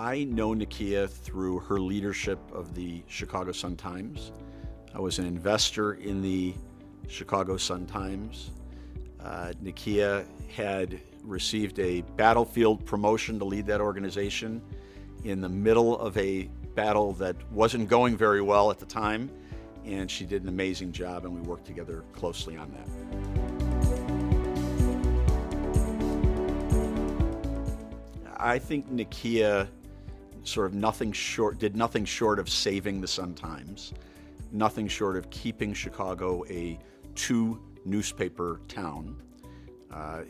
I know Nykia through her leadership of the Chicago Sun-Times. I was an investor in the Chicago Sun-Times. Nykia had received a battlefield promotion to lead that organization in the middle of a battle that wasn't going very well at the time, and she did an amazing job, and we worked together closely on that. I think Nykia did nothing short of saving the Sun-Times, nothing short of keeping Chicago a two-newspaper town.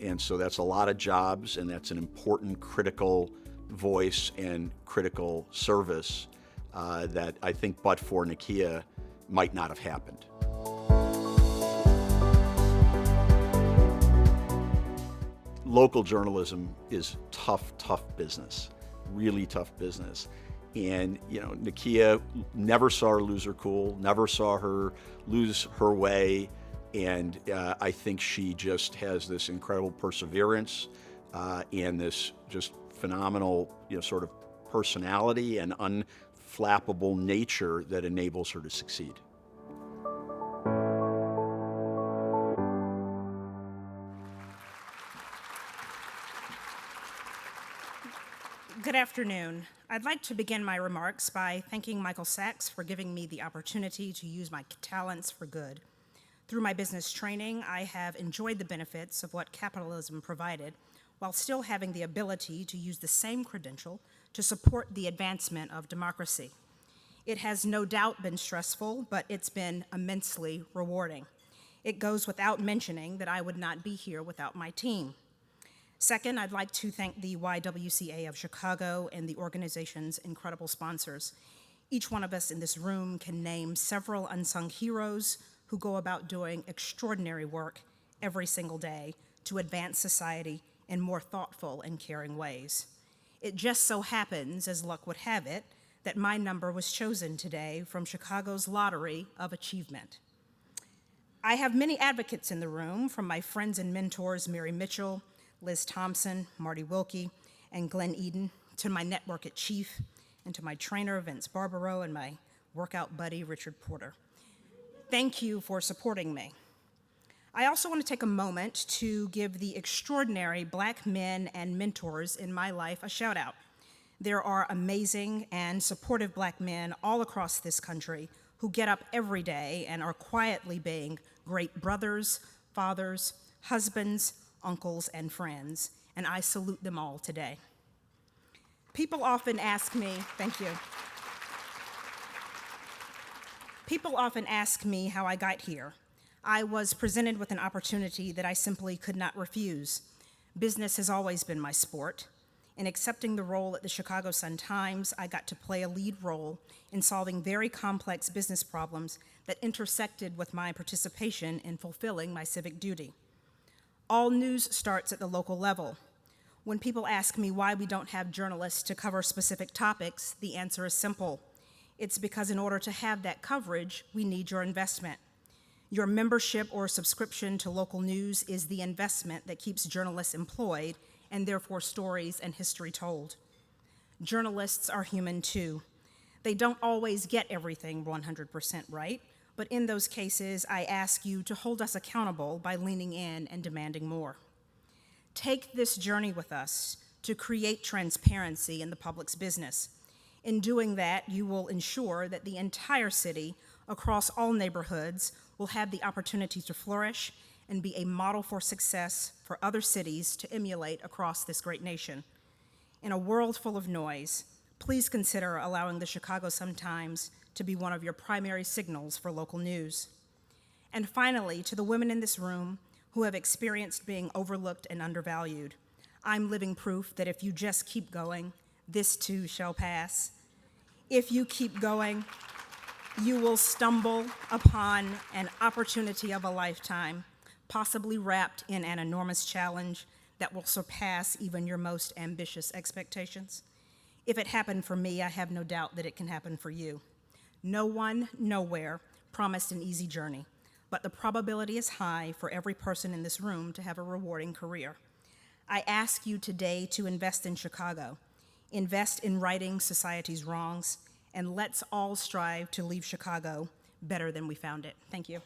And so that's a lot of jobs, and that's an important critical voice and critical service that I think but for Nykia might not have happened. Local journalism is tough business, really tough business. And, Nykia never saw her lose her cool, never saw her lose her way. And I think she just has this incredible perseverance and this just phenomenal, sort of personality and unflappable nature that enables her to succeed. Good afternoon. I'd like to begin my remarks by thanking Michael Sachs for giving me the opportunity to use my talents for good. Through my business training, I have enjoyed the benefits of what capitalism provided, while still having the ability to use the same credential to support the advancement of democracy. It has no doubt been stressful, but it's been immensely rewarding. It goes without mentioning that I would not be here without my team. Second, I'd like to thank the YWCA of Chicago and the organization's incredible sponsors. Each one of us in this room can name several unsung heroes who go about doing extraordinary work every single day to advance society in more thoughtful and caring ways. It just so happens, as luck would have it, that my number was chosen today from Chicago's lottery of achievement. I have many advocates in the room, from my friends and mentors Mary Mitchell, Liz Thompson, Marty Wilkie, and Glenn Eden, to my network at Chief, and to my trainer Vince Barbaro and my workout buddy Richard Porter. Thank you for supporting me. I also want to take a moment to give the extraordinary Black men and mentors in my life a shout out. There are amazing and supportive Black men all across this country who get up every day and are quietly being great brothers, fathers, husbands, uncles, and friends, and I salute them all today. People often ask me, thank you. People often ask me how I got here. I was presented with an opportunity that I simply could not refuse. Business has always been my sport. In accepting the role at the Chicago Sun-Times, I got to play a lead role in solving very complex business problems that intersected with my participation in fulfilling my civic duty. All news starts at the local level. When people ask me why we don't have journalists to cover specific topics, the answer is simple. It's because in order to have that coverage, we need your investment. Your membership or subscription to local news is the investment that keeps journalists employed and therefore stories and history told. Journalists are human too. They don't always get everything 100% right, but in those cases, I ask you to hold us accountable by leaning in and demanding more. Take this journey with us to create transparency in the public's business. In doing that, you will ensure that the entire city, across all neighborhoods, will have the opportunity to flourish and be a model for success for other cities to emulate across this great nation. In a world full of noise, please consider allowing the Chicago Sun-Times to be one of your primary signals for local news. And finally, to the women in this room who have experienced being overlooked and undervalued, I'm living proof that if you just keep going, this too shall pass. If you keep going, you will stumble upon an opportunity of a lifetime, possibly wrapped in an enormous challenge that will surpass even your most ambitious expectations. If it happened for me, I have no doubt that it can happen for you. No one, nowhere, promised an easy journey, but the probability is high for every person in this room to have a rewarding career. I ask you today to invest in Chicago. invest in righting society's wrongs, and let's all strive to leave Chicago better than we found it. Thank you.